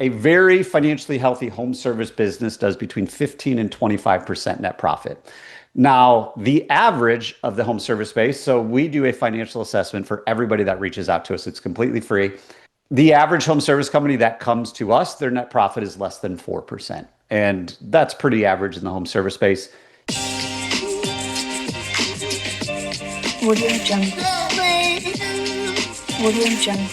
A very financially healthy home service business does between 15 and 25% net profit. Now, the average of the home service space, so we do a financial assessment for everybody that reaches out to us. It's completely free. The average home service company that comes to us, their net profit is less than 4%. And that's pretty average in the home service space. Audio Jungle. Audio Jungle.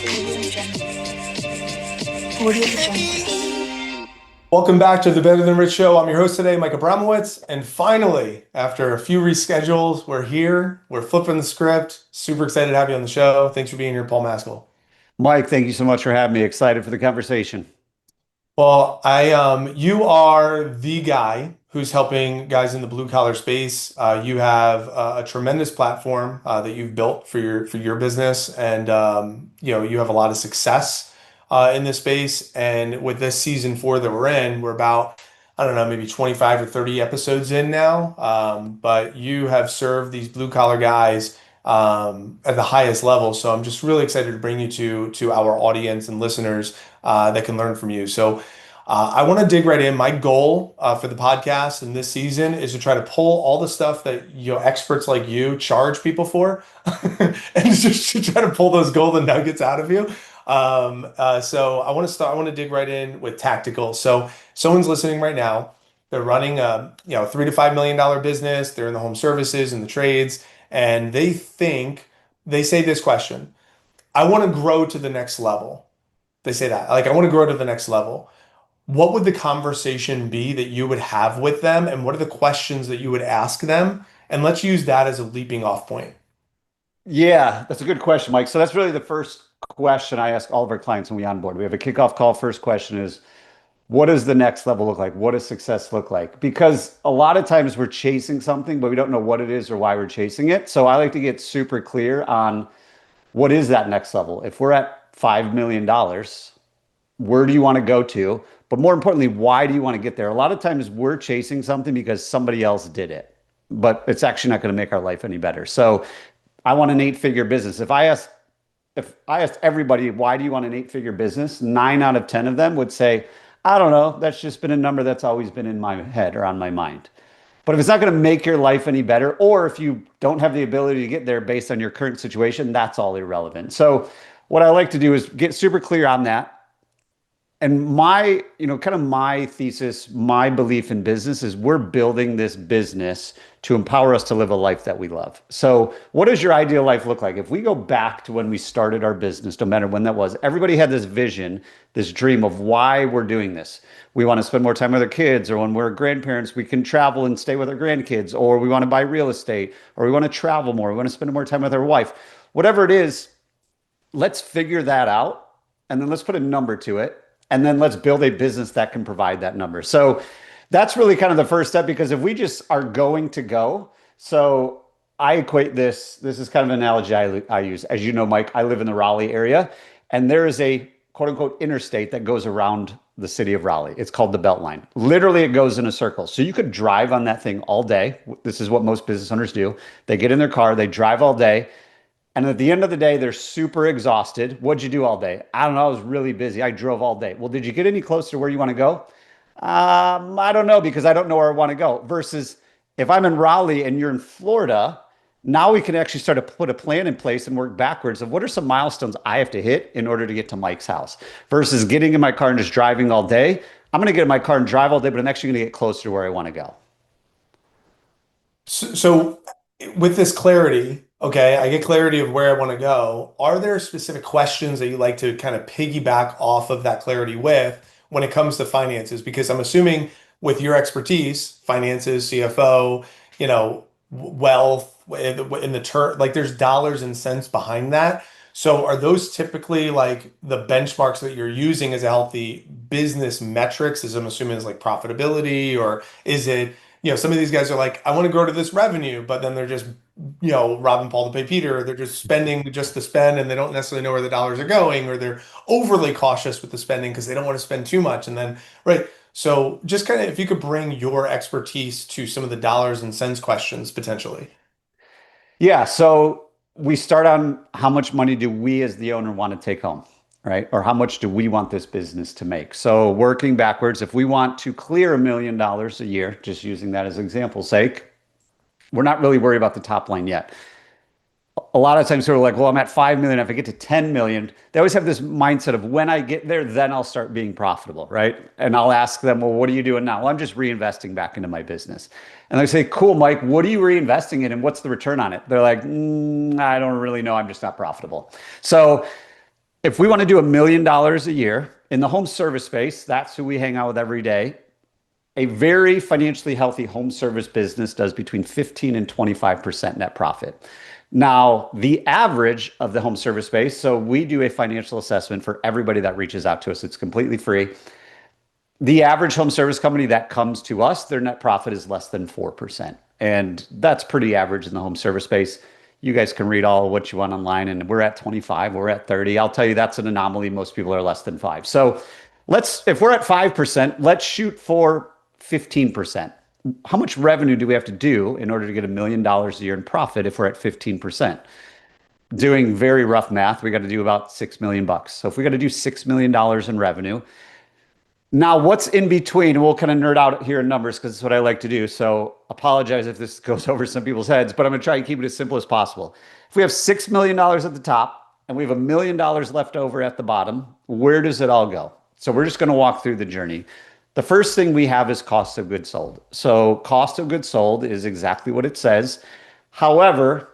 Audio Jungle. Welcome back to the Better Than Rich Show. I'm your host today, Mike Abramowitz. And finally, after a few reschedules, we're here. We're flipping the script. Super excited to have you on the show. Thanks for being here, Paul Maskill. Mike, thank you so much for having me. Excited for the conversation. Well, you are the guy who's helping guys in the blue collar space. You have a tremendous platform that you've built for your business, and you have a lot of success in this space. And with this season 4 that we're in, we're about, I don't know, maybe 25 or 30 episodes in now. But you have served these blue collar guys at the highest level. So I'm just really excited to bring you to our audience and listeners that can learn from you. So I want to dig right in. My goal for the podcast in this season is to try to pull all the stuff that experts like you charge people for, and just to try to pull those golden nuggets out of you. So I want to start. I want to dig right in with tactical. So someone's listening right now. They're running a $3 to $5 million business. They're in the home services and the trades, and they say this question: I want to grow to the next level. They say that, like, I want to grow to the next level. What would the conversation be that you would have with them, and what are the questions that you would ask them? And let's use that as a leaping off point. Yeah, that's a good question, Mike. So that's really the first question I ask all of our clients when we onboard. We have a kickoff call. First question is, what does the next level look like? What does success look like? Because a lot of times we're chasing something, but we don't know what it is or why we're chasing it. So I like to get super clear on what is that next level. If we're at $5 million, where do you want to go to? But more importantly, why do you want to get there? A lot of times we're chasing something because somebody else did it, but it's actually not going to make our life any better. So I want an 8-figure business. If I asked everybody, why do you want an 8-figure business? 9 out of 10 of them would say, I don't know. That's just been a number that's always been in my head or on my mind. But if it's not going to make your life any better, or if you don't have the ability to get there based on your current situation, that's all irrelevant. So what I like to do is get super clear on that. And my thesis, my belief in business is we're building this business to empower us to live a life that we love. So what does your ideal life look like? If we go back to when we started our business, no matter when that was, everybody had this vision, this dream of why we're doing this. We want to spend more time with our kids, or when we're grandparents, we can travel and stay with our grandkids, or we want to buy real estate, or we want to travel more. We want to spend more time with our wife. Whatever it is, let's figure that out, and then let's put a number to it. And then let's build a business that can provide that number. So that's really kind of the first step, because if we just are going to go, so I equate this is kind of an analogy I use. As you know, Mike, I live in the Raleigh area, and there is a quote unquote interstate that goes around the city of Raleigh. It's called the Beltline. Literally, it goes in a circle. So you could drive on that thing all day. This is what most business owners do. They get in their car, they drive all day. And at the end of the day, they're super exhausted. What'd you do all day? I don't know. I was really busy. I drove all day. Well, did you get any closer to where you want to go? I don't know, because I don't know where I want to go. Versus if I'm in Raleigh and you're in Florida, now we can actually start to put a plan in place and work backwards of what are some milestones I have to hit in order to get to Mike's house. Versus getting in my car and just driving all day. I'm going to get in my car and drive all day, but I'm actually going to get closer to where I want to go. So with this clarity, okay, I get clarity of where I want to go. Are there specific questions that you like to kind of piggyback off of that clarity with when it comes to finances? Because I'm assuming with your expertise, finances, CFO, wealth, in the term, like, there's dollars and cents behind that. So are those typically like the benchmarks that you're using as a healthy business metrics, as I'm assuming is like profitability, or is it, some of these guys are like, I want to grow to this revenue, but then they're just, robbing Paul to pay Peter. They're just spending just to spend, and they don't necessarily know where the dollars are going, or they're overly cautious with the spending because they don't want to spend too much. And then, right. So just kind of, if you could bring your expertise to some of the dollars and cents questions potentially. Yeah. So we start on how much money do we as the owner want to take home? right? Or how much do we want this business to make? So working backwards, if we want to clear $1 million a year, just using that as example's sake, we're not really worried about the top line yet. A lot of times we're like, well, I'm at 5 million. If I get to 10 million, they always have this mindset of when I get there, then I'll start being profitable, right? And I'll ask them, well, what are you doing now? Well, I'm just reinvesting back into my business. And they say, cool, Mike, what are you reinvesting in and what's the return on it? They're like, I don't really know. I'm just not profitable. So if we want to do $1 million a year in the home service space, that's who we hang out with every day. A very financially healthy home service business does between 15 and 25% net profit. Now, the average of the home service space, so we do a financial assessment for everybody that reaches out to us. It's completely free. The average home service company that comes to us, their net profit is less than 4%. And that's pretty average in the home service space. You guys can read all what you want online, and we're at 25, we're at 30. I'll tell you that's an anomaly. Most people are less than 5. So if we're at 5%, let's shoot for 15%. How much revenue do we have to do in order to get $1 million a year in profit if we're at 15%? Doing very rough math, we got to do about $6 million. So if we got to do $6 million in revenue, now what's in between? We'll kind of nerd out here in numbers because it's what I like to do. So apologize if this goes over some people's heads, but I'm going to try and keep it as simple as possible. If we have $6 million at the top and we have $1 million left over at the bottom, where does it all go? So we're just going to walk through the journey. The first thing we have is cost of goods sold. So cost of goods sold is exactly what it says. However,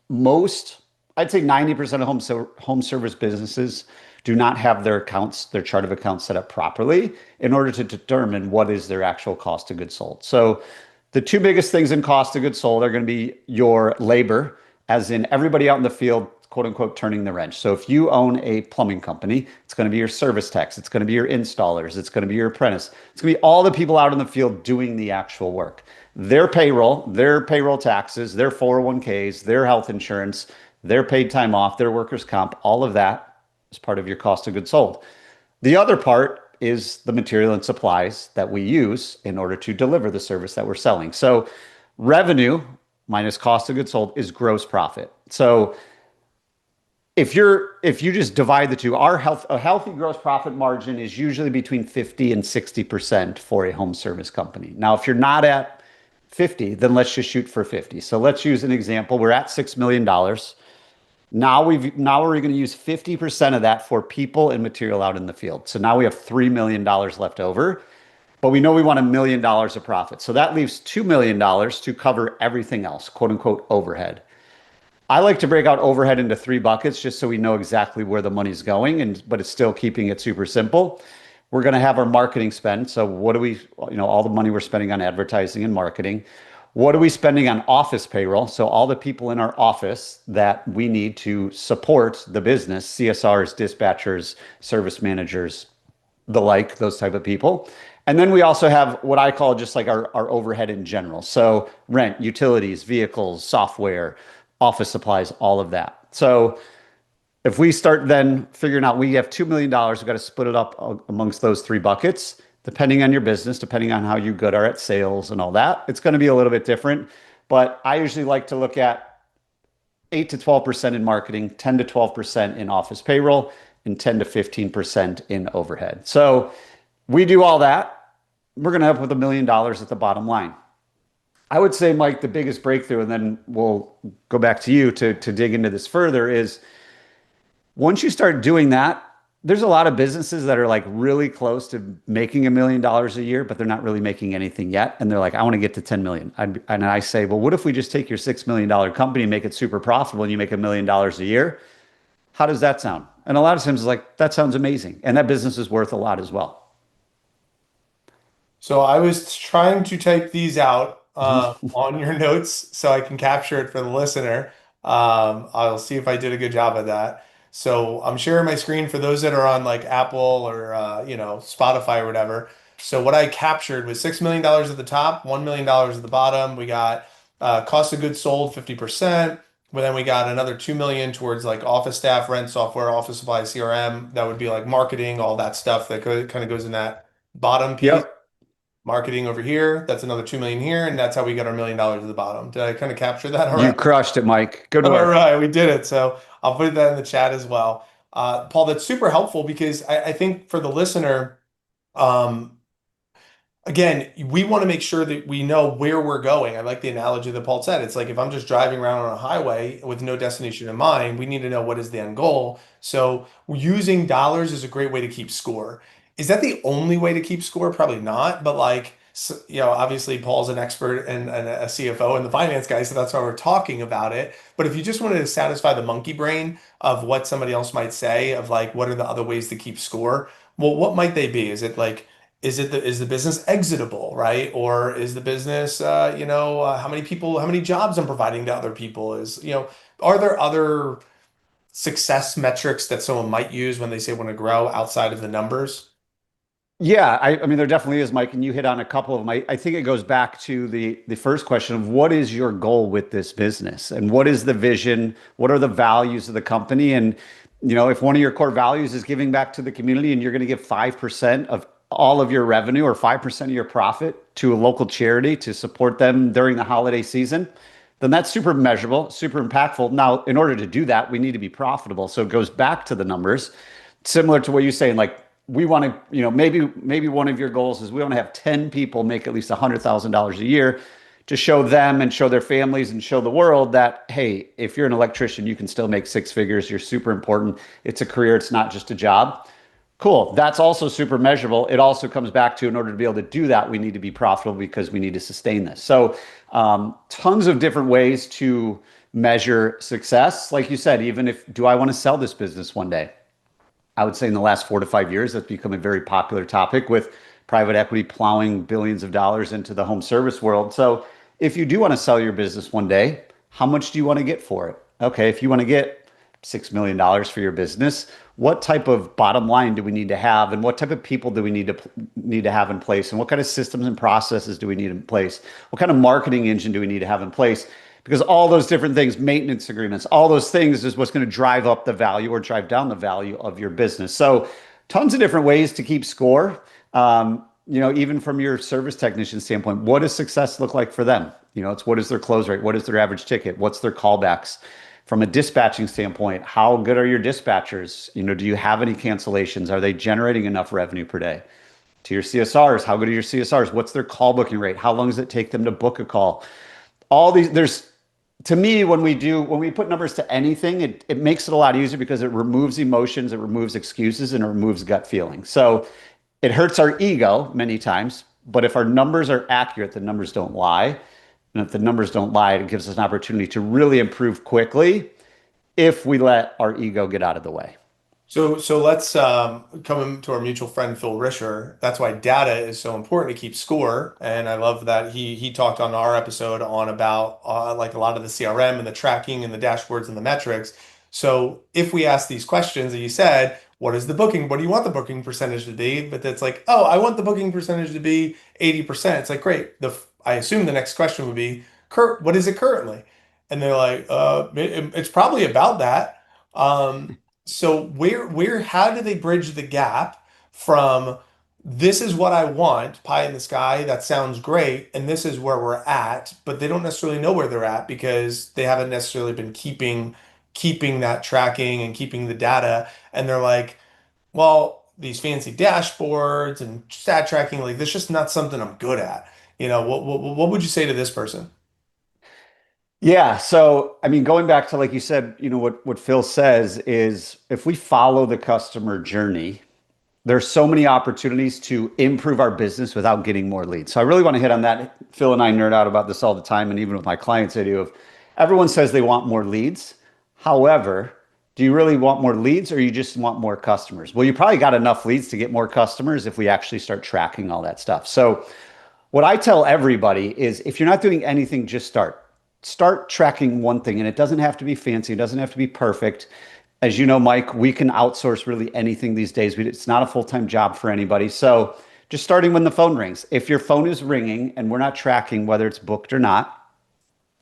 I'd say 90% of home service businesses do not have their chart of accounts set up properly in order to determine what is their actual cost of goods sold. So the two biggest things in cost of goods sold are going to be your labor, as in everybody out in the field, quote unquote, turning the wrench. So if you own a plumbing company, it's going to be your service techs, it's going to be your installers, it's going to be your apprentice, it's going to be all the people out in the field doing the actual work. Their payroll taxes, their 401ks, their health insurance, their paid time off, their workers' comp, all of that is part of your cost of goods sold. The other part is the material and supplies that we use in order to deliver the service that we're selling. So revenue minus cost of goods sold is gross profit. So if you just divide the two, a healthy gross profit margin is usually between 50 and 60% for a home service company. Now, if you're not at 50, then let's just shoot for 50. So let's use an example. We're at $6 million. Now we're going to use 50% of that for people and material out in the field. So now we have $3 million left over, but we know we want $1 million of profit. So that leaves $2 million to cover everything else, quote unquote, overhead. I like to break out overhead into 3 buckets just so we know exactly where the money's going, but it's still keeping it super simple. We're going to have our marketing spend. So what do we, all the money we're spending on advertising and marketing. What are we spending on office payroll? So all the people in our office that we need to support the business, CSRs, dispatchers, service managers, the like, those type of people. And then we also have what I call just like our overhead in general. So rent, utilities, vehicles, software, office supplies, all of that. So if we start then figuring out we have $2 million, we've got to split it up amongst those 3 buckets. Depending on your business, depending on how you good are at sales and all that, it's going to be a little bit different. But I usually like to look at 8 to 12% in marketing, 10 to 12% in office payroll, and 10 to 15% in overhead. So we do all that. We're going to end up with $1 million at the bottom line. I would say, Mike, the biggest breakthrough, and then we'll go back to you to dig into this further, is once you start doing that, there's a lot of businesses that are like really close to making $1 million a year, but they're not really making anything yet. And they're like, I want to get to 10 million. And I say, well, what if we just take your $6 million company and make it super profitable and you make $1 million a year? How does that sound? And a lot of times it's like, that sounds amazing. And that business is worth a lot as well. So I was trying to type these out on your notes so I can capture it for the listener. I'll see if I did a good job of that. So I'm sharing my screen for those that are on like Apple or Spotify or whatever. So what I captured was $6 million at the top, $1 million at the bottom. We got cost of goods sold 50%. But then we got another 2 million towards like office staff, rent, software, office supplies, CRM. That would be like marketing, all that stuff that kind of goes in that bottom piece. Yep. Marketing over here, that's another 2 million here, and that's how we got our $1 million at the bottom. Did I kind of capture that? All You right. crushed it, Mike. Good All work. right, we did it. So I'll put that in the chat as well. Paul, that's super helpful because I think for the listener, um, again, we want to make sure that we know where we're going. I like the analogy that Paul said. It's like if I'm just driving around on a highway with no destination in mind, we need to know what is the end goal. So using dollars is a great way to keep score. Is that the only way to keep score? Probably not. But like, obviously Paul's an expert and a CFO and the finance guy, so that's why we're talking about it. But if you just wanted to satisfy the monkey brain of what somebody else might say, of like, what are the other ways to keep score? Well, what might they be? Is it like is the business exitable, right? Or is the business, how many people, how many jobs I'm providing to other people? Are there other success metrics that someone might use when they say want to grow outside of the numbers? Yeah, I mean, there definitely is, Mike, and you hit on a couple of them. I think it goes back to the first question of what is your goal with this business and what is the vision? What are the values of the company? And, if one of your core values is giving back to the community and you're going to give 5% of all of your revenue or 5% of your profit to a local charity to support them during the holiday season, then that's super measurable, super impactful. Now, in order to do that, we need to be profitable. So it goes back to the numbers, similar to what you're saying, like we want to, maybe one of your goals is we want to have 10 people make at least $100,000 a year to show them and show their families and show the world that, hey, if you're an electrician, you can still make six figures. You're super important. It's a career. It's not just a job. Cool. That's also super measurable. It also comes back to in order to be able to do that, we need to be profitable because we need to sustain this. So, tons of different ways to measure success. Like you said, even if, do I want to sell this business one day? I would say in the last 4 to 5 years, that's become a very popular topic with private equity plowing billions of dollars into the home service world. So if you do want to sell your business one day, how much do you want to get for it? Okay, if you want to get $6 million for your business, what type of bottom line do we need to have, and what type of people do we need to have in place, and what kind of systems and processes do we need in place? What kind of marketing engine do we need to have in place? Because all those different things, maintenance agreements, all those things is what's going to drive up the value or drive down the value of your business. So tons of different ways to keep score. Even from your service technician standpoint, what does success look like for them? It's what is their close rate? What is their average ticket? What's their callbacks? From a dispatching standpoint, how good are your dispatchers? Do you have any cancellations? Are they generating enough revenue per day? To your CSRs, how good are your CSRs? What's their call booking rate? How long does it take them to book a call? All these, to me, when we put numbers to anything, it makes it a lot easier because it removes emotions, it removes excuses, and it removes gut feelings. So it hurts our ego many times, but if our numbers are accurate, the numbers don't lie. And if the numbers don't lie, it gives us an opportunity to really improve quickly if we let our ego get out of the way. So let's come to our mutual friend Phil Risher. That's why data is so important to keep score. And I love that he talked on our episode on about like a lot of the CRM and the tracking and the dashboards and the metrics. So if we ask these questions that you said, what is the booking? What do you want the booking percentage to be? But that's like, oh, I want the booking percentage to be 80%. It's like, great. I assume the next question would be, Kurt, what is it currently? And they're like, it's probably about that. So how do they bridge the gap from this is what I want, pie in the sky, that sounds great, and this is where we're at, but they don't necessarily know where they're at because they haven't necessarily been keeping that tracking and keeping the data, and they're like, well, these fancy dashboards and stat tracking, like that's just not something I'm good at. What would you say to this person? Yeah. So, I mean, going back to, like you said, what Phil says is if we follow the customer journey, there's so many opportunities to improve our business without getting more leads. So I really want to hit on that. Phil and I nerd out about this all the time. And even with my clients, I do. Of everyone says they want more leads. However, do you really want more leads or you just want more customers? Well, you probably got enough leads to get more customers if we actually start tracking all that stuff. So what I tell everybody is if you're not doing anything, just start. Start tracking one thing. And it doesn't have to be fancy. It doesn't have to be perfect. As you know, Mike, we can outsource really anything these days. It's not a full-time job for anybody. So just starting when the phone rings. If your phone is ringing and we're not tracking whether it's booked or not,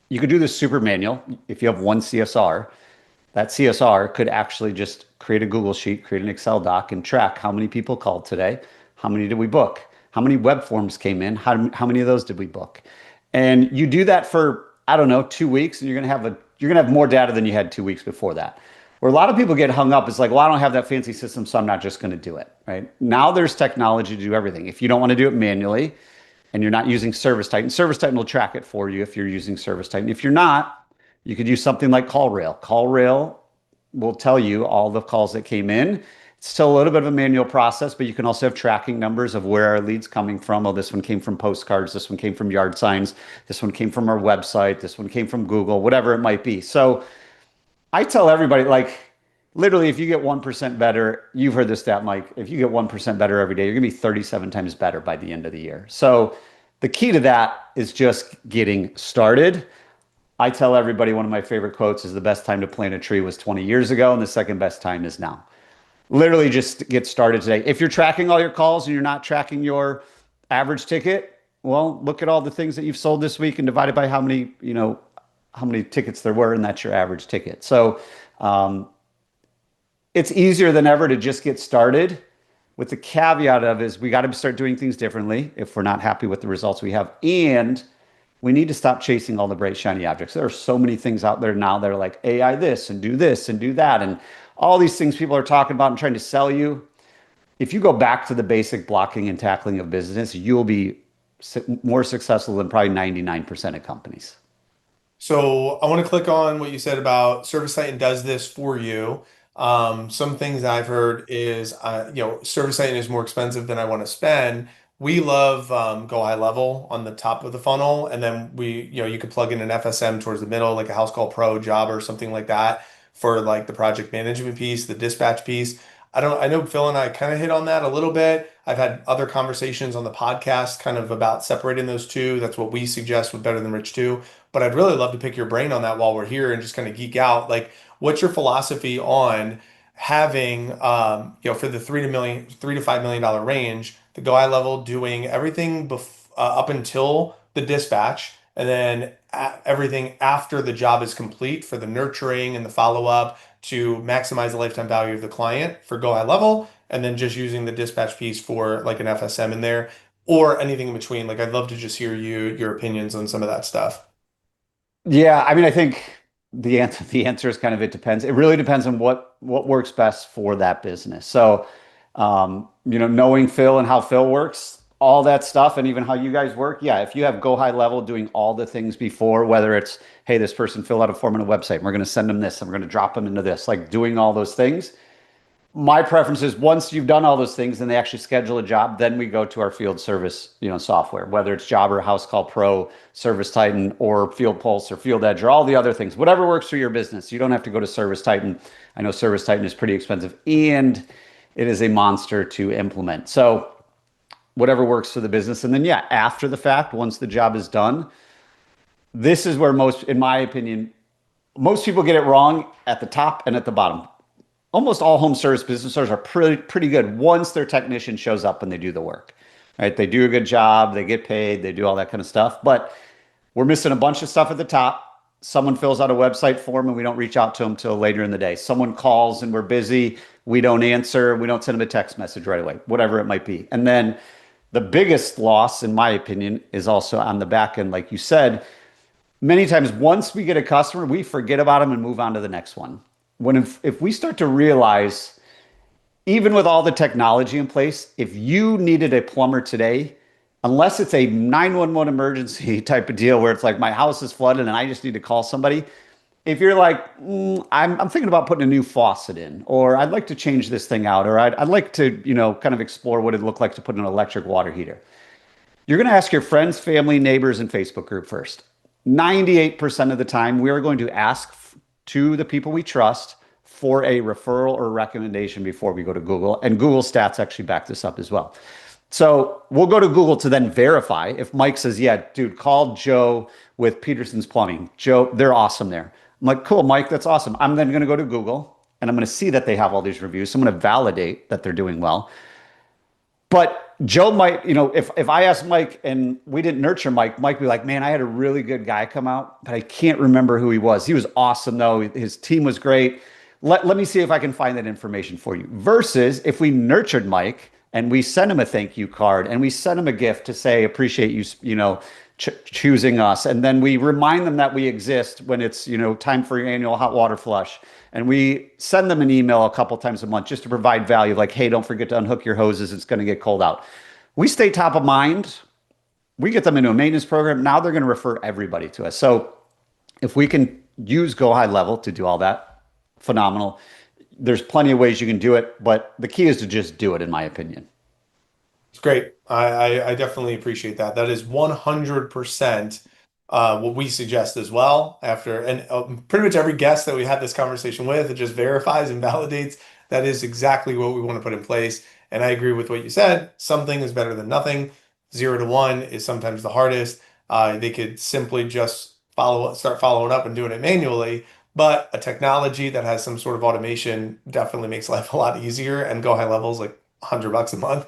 you could do this super manual. If you have one CSR, that CSR could actually just create a Google sheet, create an Excel doc, and track how many people called today, how many did we book, how many web forms came in, how many of those did we book. And you do that for, I don't know, 2 weeks, and you're gonna have more data than you had 2 weeks before that. Where a lot of people get hung up is like, well, I don't have that fancy system, so I'm not just going to do it, right? Now there's technology to do everything. If you don't want to do it manually and you're not using Service Titan will track it for you if you're using Service Titan. If you're not, you could use something like CallRail. CallRail will tell you all the calls that came in. It's still a little bit of a manual process, but you can also have tracking numbers of where our leads coming from. Oh, this one came from postcards. This one came from yard signs. This one came from our website. This one came from Google, whatever it might be. So I tell everybody, like, literally, if you get 1% better, you've heard this stat, Mike, if you get 1% better every day, you're going to be 37 times better by the end of the year. So the key to that is just getting started. I tell everybody one of my favorite quotes is the best time to plant a tree was 20 years ago, and the second best time is now. Literally just get started today. If you're tracking all your calls and you're not tracking your average ticket, well, look at all the things that you've sold this week and divide it by how many, how many tickets there were, and that's your average ticket. So it's easier than ever to just get started, with the caveat of is we got to start doing things differently if we're not happy with the results we have. And we need to stop chasing all the bright, shiny objects. There are so many things out there now that are like AI this and do that. And all these things people are talking about and trying to sell you. If you go back to the basic blocking and tackling of business, you'll be more successful than probably 99% of companies. So I want to click on what you said about Service Titan does this for you. Some things I've heard is, Service Titan is more expensive than I want to spend. We love go high level on the top of the funnel, and then you could plug in an FSM towards the middle, like a house call pro job or something like that for like the project management piece, the dispatch piece. I know Phil and I kind of hit on that a little bit. I've had other conversations on the podcast kind of about separating those two. That's what we suggest with Better Than Rich too. But I'd really love to pick your brain on that while we're here and just kind of geek out. Like, what's your philosophy on having, for the $3 to $5 million range, the go high level doing everything up until the dispatch, and then everything after the job is complete for the nurturing and the follow up to maximize the lifetime value of the client for go high level, and then just using the dispatch piece for like an FSM in there or anything in between. Like, I'd love to just hear your opinions on some of that stuff. Yeah, I mean, I think the answer is kind of it depends. It really depends on what works best for that business. So, knowing Phil and how Phil works, all that stuff, and even how you guys work. Yeah, if you have go high level doing all the things before, whether it's, hey, this person filled out a form on a website, and we're going to send them this, and we're going to drop them into this, like doing all those things. My preference is once you've done all those things and they actually schedule a job, then we go to our field service, software, whether it's Jobber, House Call Pro, Service Titan, or Field Pulse or Field Edge, or all the other things, whatever works for your business. You don't have to go to Service Titan. I know Service Titan is pretty expensive and it is a monster to implement. So whatever works for the business. And then, yeah, after the fact, once the job is done, this is where in my opinion, most people get it wrong at the top and at the bottom. Almost all home service business owners are pretty good once their technician shows up and they do the work, right? They do a good job, they get paid, they do all that kind of stuff. But we're missing a bunch of stuff at the top. Someone fills out a website form and we don't reach out to them till later in the day. Someone calls and we're busy, we don't answer, we don't send them a text message right away, whatever it might be. And then the biggest loss, in my opinion, is also on the back end. Like you said, many times once we get a customer, we forget about them and move on to the next one. If we start to realize, even with all the technology in place, if you needed a plumber today, unless it's a 911 emergency type of deal where it's like my house is flooded and I just need to call somebody, if you're like, I'm thinking about putting a new faucet in, or I'd like to change this thing out, or I'd like to, kind of explore what it'd look like to put an electric water heater. You're going to ask your friends, family, neighbors, and Facebook group first. 98% of the time, we are going to ask to the people we trust for a referral or recommendation before we go to Google. And Google stats actually back this up as well. So we'll go to Google to then verify. If Mike says, yeah, dude, call Joe with Peterson's Plumbing. Joe, they're awesome there. I'm like, cool, Mike, that's awesome. I'm then going to go to Google and I'm going to see that they have all these reviews. So I'm going to validate that they're doing well. But Joe might, if I ask Mike and we didn't nurture Mike, Mike would be like, man, I had a really good guy come out, but I can't remember who he was. He was awesome though. His team was great. Let me see if I can find that information for you. Versus if we nurtured Mike and we sent him a thank you card and we sent him a gift to say, appreciate you, choosing us. And then we remind them that we exist when it's, time for your annual hot water flush. And we send them an email a couple times a month just to provide value, like, hey, don't forget to unhook your hoses. It's going to get cold out. We stay top of mind. We get them into a maintenance program. Now they're going to refer everybody to us. So if we can use Go High Level to do all that, phenomenal. There's plenty of ways you can do it, but the key is to just do it, in my opinion. It's great. I definitely appreciate that. That is 100% what we suggest as well. And pretty much every guest that we had this conversation with, it just verifies and validates that is exactly what we want to put in place. And I agree with what you said. Something is better than nothing. 0 to 1 is sometimes the hardest. They could simply just start following up and doing it manually. But a technology that has some sort of automation definitely makes life a lot easier. And Go High Level is like $100 a month.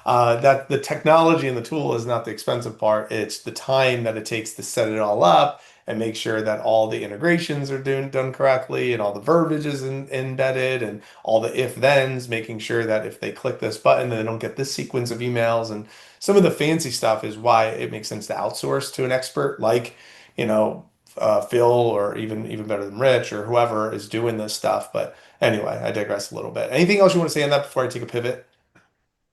That the technology and the tool is not the expensive part. It's the time that it takes to set it all up and make sure that all the integrations are done correctly and all the verbiage is embedded and all the if-thens, making sure that if they click this button, then they don't get this sequence of emails. And some of the fancy stuff is why it makes sense to outsource to an expert like, Phil, or even better than Rich or whoever is doing this stuff. But anyway, I digress a little bit. Anything else you want to say on that before I take a pivot?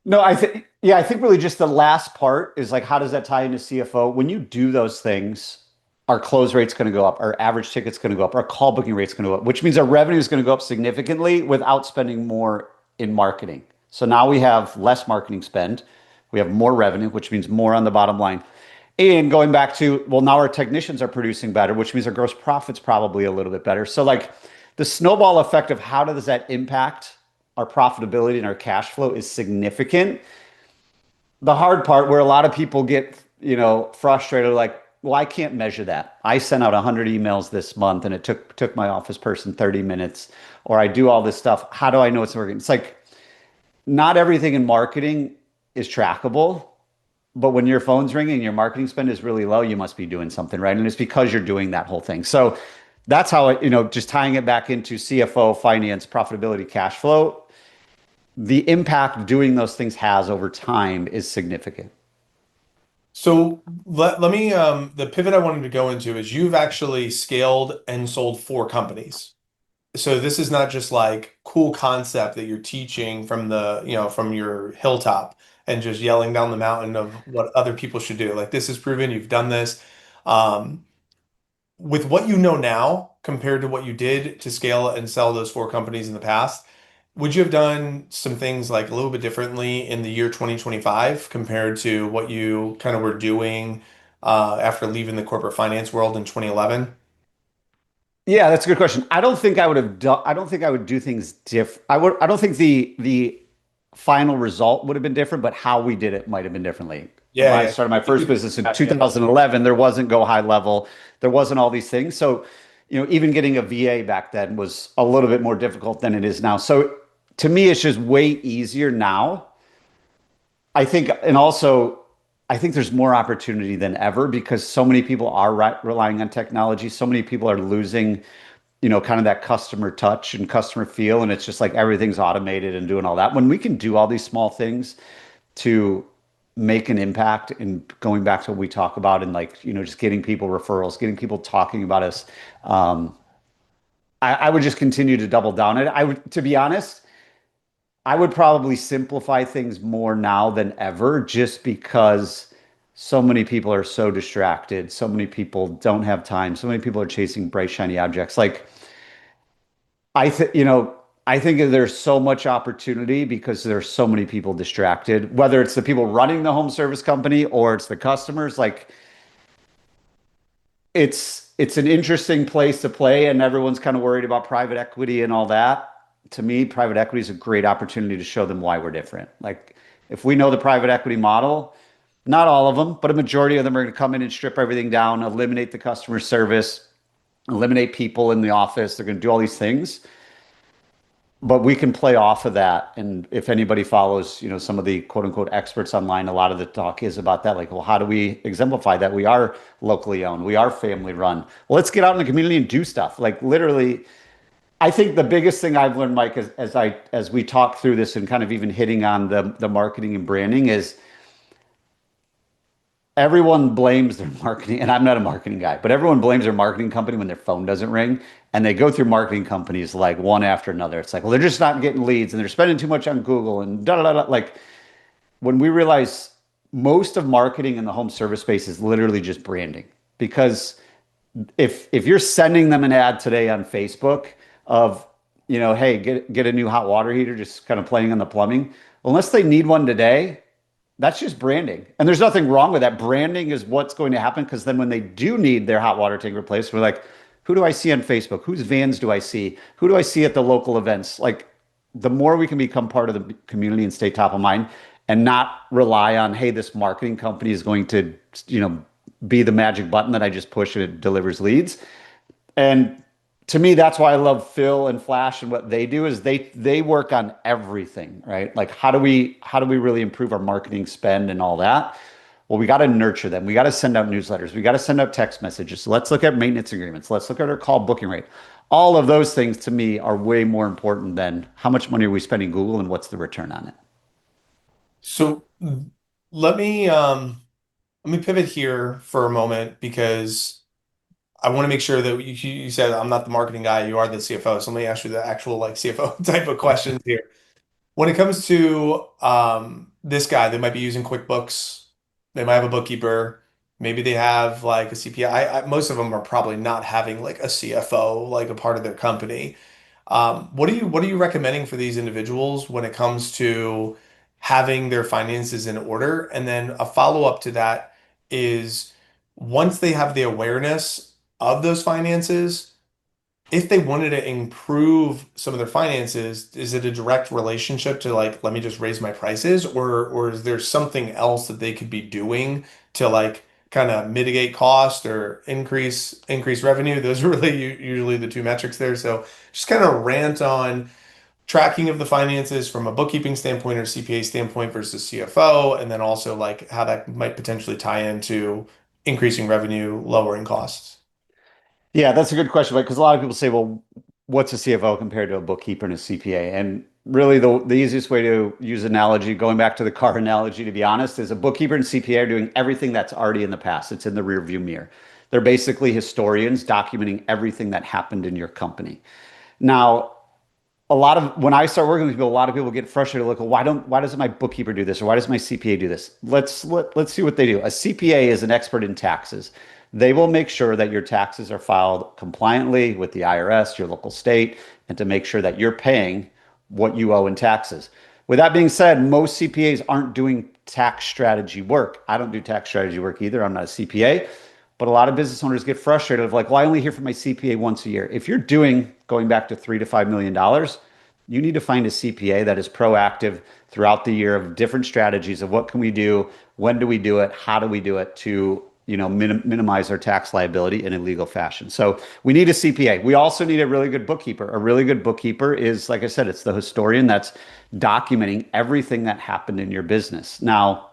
No, I think really just the last part is like, how does that tie into CFO? When you do those things, our close rate's going to go up, our average ticket's going to go up, our call booking rate's going to go up, which means our revenue is going to go up significantly without spending more in marketing. So now we have less marketing spend, we have more revenue, which means more on the bottom line. And going back to, well, now our technicians are producing better, which means our gross profit's probably a little bit better. So like the snowball effect of how does that impact our profitability and our cash flow is significant. The hard part where a lot of people get, frustrated, like, well, I can't measure that. I sent out 100 emails this month and it took my office person 30 minutes, or I do all this stuff. How do I know it's working? It's like, not everything in marketing is trackable. But when your phone's ringing and your marketing spend is really low, you must be doing something right. And it's because you're doing that whole thing. So that's how, just tying it back into CFO, finance, profitability, cash flow, the impact doing those things has over time is significant. So let me, the pivot I wanted to go into is you've actually scaled and sold 4 companies. So this is not just like cool concept that you're teaching from from your hilltop and just yelling down the mountain of what other people should do. Like this is proven, you've done this. With what you know now compared to what you did to scale and sell those 4 companies in the past, would you have done some things like a little bit differently in the year 2025 compared to what you kind of were doing after leaving the corporate finance world in 2011? Yeah, that's a good question. I don't think I would have done, I don't think I would do things I don't think the final result would have been different, but how we did it might have been differently. When Yeah, I yeah. started my first business in 2011, there wasn't Go High Level, there wasn't all these things. So, even getting a VA back then was a little bit more difficult than it is now. So to me, it's just way easier now. I think, and also, I think there's more opportunity than ever because so many people are relying on technology. So many people are losing, kind of that customer touch and customer feel. And it's just like everything's automated and doing all that. When we can do all these small things to make an impact, and going back to what we talk about and like, just getting people referrals, getting people talking about us, I would just continue to double down. And to be honest, I would probably simplify things more now than ever, just because so many people are so distracted. So many people don't have time. So many people are chasing bright, shiny objects. Like I think there's so much opportunity because there's so many people distracted, whether it's the people running the home service company or it's the customers. Like it's an interesting place to play, and everyone's kind of worried about private equity and all that. To me, private equity is a great opportunity to show them why we're different. Like if we know the private equity model, not all of them, but a majority of them are going to come in and strip everything down, eliminate the customer service, eliminate people in the office. They're going to do all these things, but we can play off of that. And if anybody follows, some of the quote unquote experts online, a lot of the talk is about that. Like, well, how do we exemplify that? We are locally owned. We are family run. Well, let's get out in the community and do stuff. Like literally, I think the biggest thing I've learned, Mike, as we talk through this and kind of even hitting on the marketing and branding is everyone blames their marketing, and I'm not a marketing guy, but everyone blames their marketing company when their phone doesn't ring. And they go through marketing companies like one after another. It's like, well, they're just not getting leads and they're spending too much on Google and da da da. Like when we realize most of marketing in the home service space is literally just branding. Because if you're sending them an ad today on Facebook of, hey, get a new hot water heater, just kind of playing on the plumbing, unless they need one today, that's just branding. And there's nothing wrong with that. Branding is what's going to happen because then when they do need their hot water tank replaced, we're like, who do I see on Facebook? Whose vans do I see? Who do I see at the local events? Like the more we can become part of the community and stay top of mind and not rely on, hey, this marketing company is going to, be the magic button that I just push and it delivers leads. And to me, that's why I love Phil and Flash and what they do is they work on everything, right? Like how do we really improve our marketing spend and all that? Well, we got to nurture them. We got to send out newsletters. We got to send out text messages. So let's look at maintenance agreements. Let's look at our call booking rate. All of those things to me are way more important than how much money are we spending Google and what's the return on it. So let me pivot here for a moment because I want to make sure that you said I'm not the marketing guy, you are the CFO. So let me ask you the actual like CFO type of questions here. When it comes to this guy, they might be using QuickBooks, they might have a bookkeeper, maybe they have like a CPI. Most of them are probably not having like a CFO, like a part of their company. What are you recommending for these individuals when it comes to having their finances in order? And then a follow-up to that is once they have the awareness of those finances, if they wanted to improve some of their finances, is it a direct relationship to like, let me just raise my prices, or is there something else that they could be doing to like kind of mitigate cost or increase revenue? Those are really usually the two metrics there. So just kind of rant on tracking of the finances from a bookkeeping standpoint or CPA standpoint versus CFO, and then also like how that might potentially tie into increasing revenue, lowering costs. Yeah, that's a good question, because a lot of people say, well, what's a CFO compared to a bookkeeper and a CPA? And really, the easiest way to use analogy, going back to the car analogy, to be honest, is a bookkeeper and CPA are doing everything that's already in the past. It's in the rearview mirror. They're basically historians documenting everything that happened in your company. Now, when I start working with people, a lot of people get frustrated. Like, well, why doesn't my bookkeeper do this, or why does my CPA do this? Let's see what they do. A CPA is an expert in taxes. They will make sure that your taxes are filed compliantly with the IRS, your local state, and to make sure that you're paying what you owe in taxes. With that being said, most CPAs aren't doing tax strategy work. I don't do tax strategy work either. I'm not a CPA. But a lot of business owners get frustrated of like, well, I only hear from my CPA once a year. If you're doing going back to $3 to $5 million, you need to find a CPA that is proactive throughout the year of different strategies of what can we do, when do we do it, how do we do it to minimize our tax liability in a legal fashion. So we need a CPA. We also need a really good bookkeeper. A really good bookkeeper is, like I said, it's the historian that's documenting everything that happened in your business. Now,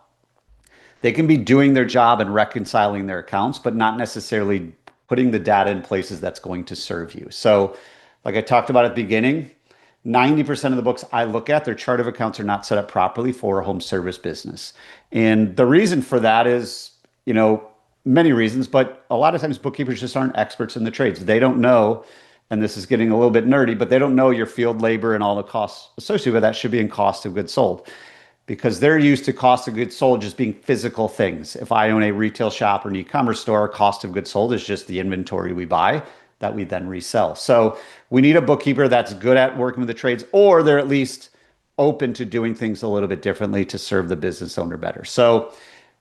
they can be doing their job and reconciling their accounts, but not necessarily putting the data in places that's going to serve you. So, like I talked about at the beginning, 90% of the books I look at, their chart of accounts are not set up properly for a home service business. And the reason for that is, many reasons, but a lot of times bookkeepers just aren't experts in the trades. They don't know, and this is getting a little bit nerdy, but they don't know your field labor and all the costs associated with that should be in cost of goods sold, because they're used to cost of goods sold just being physical things. If I own a retail shop or an e-commerce store, cost of goods sold is just the inventory we buy that we then resell. So we need a bookkeeper that's good at working with the trades, or they're at least open to doing things a little bit differently to serve the business owner better. So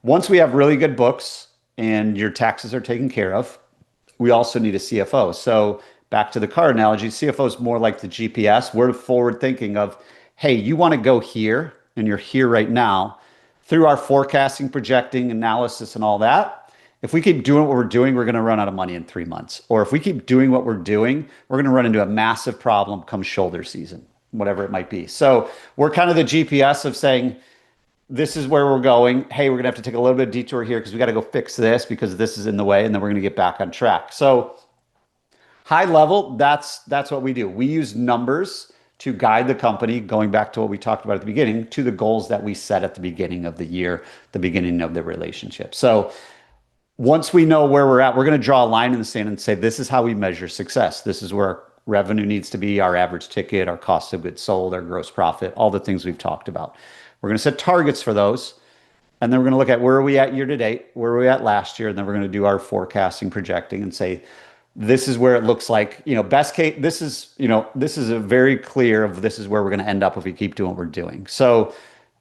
once we have really good books and your taxes are taken care of, we also need a CFO. So back to the car analogy, CFO is more like the GPS. We're forward thinking of, hey, you want to go here, and you're here right now. Through our forecasting, projecting, analysis, and all that, if we keep doing what we're doing, we're going to run out of money in 3 months. Or if we keep doing what we're doing, we're going to run into a massive problem come shoulder season, whatever it might be. So we're kind of the GPS of saying, this is where we're going. Hey, we're going to have to take a little bit of detour here because we got to go fix this because this is in the way, and then we're going to get back on track. So high level, that's what we do. We use numbers to guide the company, going back to what we talked about at the beginning, to the goals that we set at the beginning of the year, the beginning of the relationship. So once we know where we're at, we're going to draw a line in the sand and say, this is how we measure success. This is where our revenue needs to be, our average ticket, our cost of goods sold, our gross profit, all the things we've talked about. We're going to set targets for those. And then we're going to look at where are we at year to date, where are we at last year, and then we're going to do our forecasting, projecting, and say, this is where it looks like, best case, this is a very clear of this is where we're going to end up if we keep doing what we're doing. So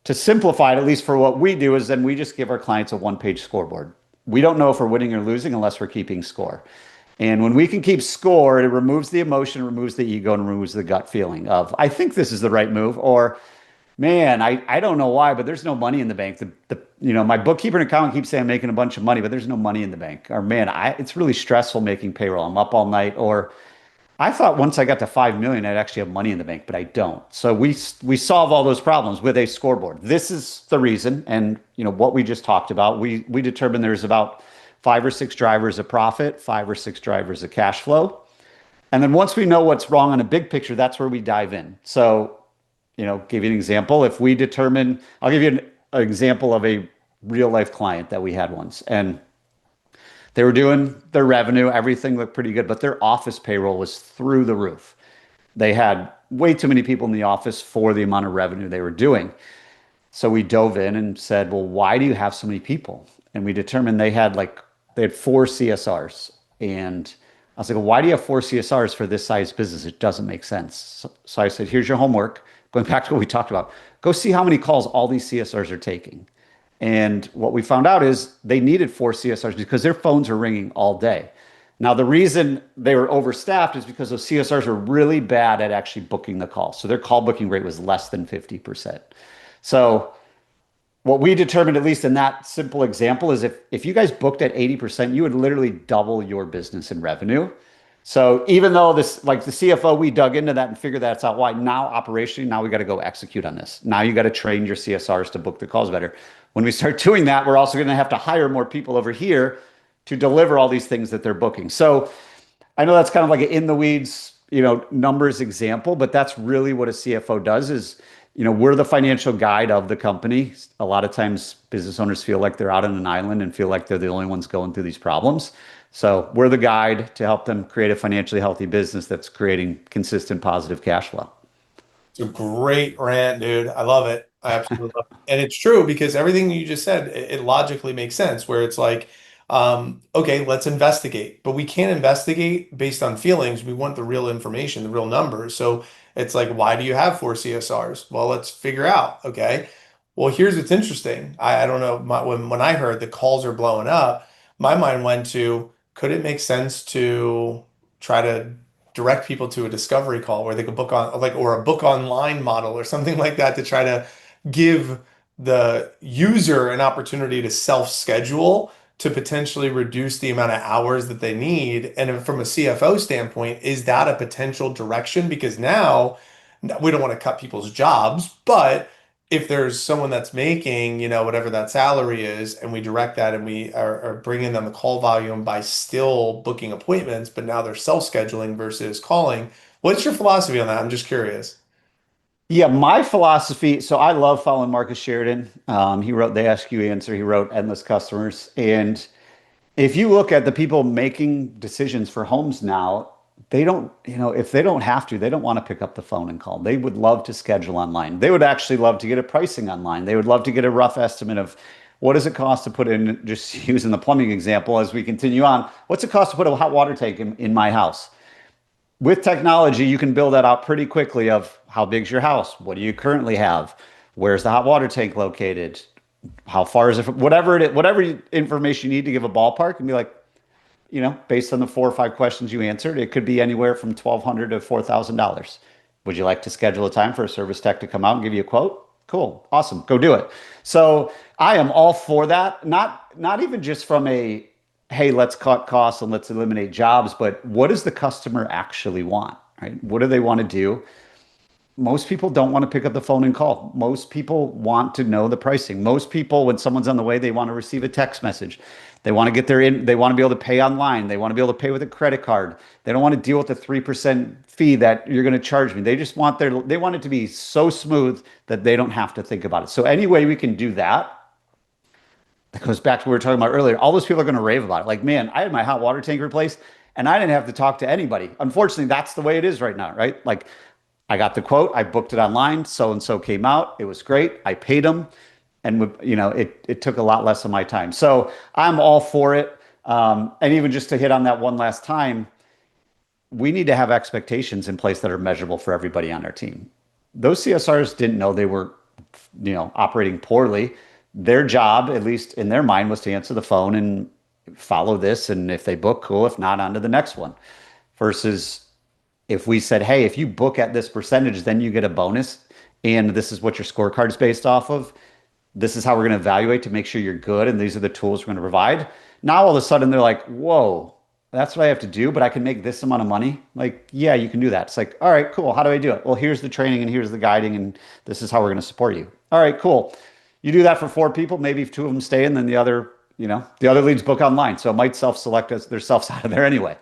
to simplify it, at least for what we do, is then we just give our clients a one-page scoreboard. We don't know if we're winning or losing unless we're keeping score. And when we can keep score, it removes the emotion, removes the ego, and removes the gut feeling of, I think this is the right move, or man, I don't know why, but there's no money in the bank. My bookkeeper and accountant keep saying I'm making a bunch of money, but there's no money in the bank. Or man, it's really stressful making payroll. I'm up all night. Or I thought once I got to 5 million, I'd actually have money in the bank, but I don't. So we solve all those problems with a scoreboard. This is the reason, and what we just talked about. We determined there's about 5 or 6 drivers of profit, 5 or 6 drivers of cash flow, and then once we know what's wrong on a big picture, that's where we dive in. So give you an example. If we determine, I'll give you an example of a real life client that we had once, and they were doing their revenue, everything looked pretty good, but their office payroll was through the roof. They had way too many people in the office for the amount of revenue they were doing. So we dove in and said, well, why do you have so many people? And we determined they had 4 CSRs. And I was like, well, why do you have 4 CSRs for this size business? It doesn't make sense. So I said, here's your homework. Going back to what we talked about, go see how many calls all these CSRs are taking. And what we found out is they needed 4 CSRs because their phones were ringing all day. Now, the reason they were overstaffed is because those CSRs were really bad at actually booking the call. So their call booking rate was less than 50%. So what we determined, at least in that simple example, is if you guys booked at 80%, you would literally double your business in revenue. So even though the CFO, we dug into that and figured that's out why. Now operationally, now we got to go execute on this. Now you got to train your CSRs to book the calls better. When we start doing that, we're also going to have to hire more people over here to deliver all these things that they're booking. So I know that's kind of like an in the weeds, numbers example, but that's really what a CFO does is, we're the financial guide of the company. A lot of times business owners feel like they're out on an island and feel like they're the only ones going through these problems. So we're the guide to help them create a financially healthy business that's creating consistent positive cash flow. It's a great rant, dude. I love it. I absolutely love it. And it's true because everything you just said, it logically makes sense where it's like, okay, let's investigate. But we can't investigate based on feelings. We want the real information, the real numbers. So it's like, why do you have 4 CSRs? Well, let's figure out. Okay. Well, here's what's interesting. I don't know. When I heard the calls are blowing up, my mind went to, could it make sense to try to direct people to a discovery call where they could book on or a book online model or something like that to try to give the user an opportunity to self-schedule to potentially reduce the amount of hours that they need. And from a CFO standpoint, is that a potential direction? Because now we don't want to cut people's jobs, but if there's someone that's making, whatever that salary is, and we direct that and we are bringing them the call volume by still booking appointments, but now they're self-scheduling versus calling. What's your philosophy on that? I'm just curious. Yeah, my philosophy. So I love following Marcus Sheridan. He wrote The Ask You Answer. He wrote Endless Customers. And if you look at the people making decisions for homes now, they don't, if they don't have to, they don't want to pick up the phone and call. They would love to schedule online. They would actually love to get a pricing online. They would love to get a rough estimate of what does it cost to put in, just using the plumbing example as we continue on, what's it cost to put a hot water tank in my house? With technology, you can build that out pretty quickly of how big's your house? What do you currently have? Where's the hot water tank located? How far is it from whatever information you need to give a ballpark and be like, based on the 4 or 5 questions you answered, it could be anywhere from $1,200 to $4,000. Would you like to schedule a time for a service tech to come out and give you a quote? Cool. Awesome. Go do it. So I am all for that. Not even just from a, hey, let's cut costs and let's eliminate jobs, but what does the customer actually want, right? What do they want to do? most people don't want to pick up the phone and call. Most people want to know the pricing. Most people, when someone's on the way, they want to receive a text message. They want to get their in, they want to be able to pay online. They want to be able to pay with a credit card. They don't want to deal with the 3% fee that you're going to charge me. They just want they want it to be so smooth that they don't have to think about it. So any way we can do that, that goes back to what we were talking about earlier. All those people are going to rave about it. Like, man, I had my hot water tank replaced and I didn't have to talk to anybody. Unfortunately, that's the way it is right now, right? Like, I got the quote, I booked it online, so and so came out. It was great. I paid them, and it took a lot less of my time. So I'm all for it. And even just to hit on that one last time, we need to have expectations in place that are measurable for everybody on our team. Those CSRs didn't know they were, operating poorly. Their job, at least in their mind, was to answer the phone and follow this. And if they book, cool. If not, on to the next one. Versus if we said, hey, if you book at this percentage, then you get a bonus. And this is what your scorecard is based off of. This is how we're going to evaluate to make sure you're good. And these are the tools we're going to provide. Now, all of a sudden, they're like, whoa, that's what I have to do, but I can make this amount of money. Like, yeah, you can do that. It's like, all right, cool. How do I do it? Well, here's the training and here's the guiding, and this is how we're going to support you. All right, cool. You do that for 4 people, maybe if 2 of them stay, and then the other leads book online. So it might self-select themselves out of there anyway.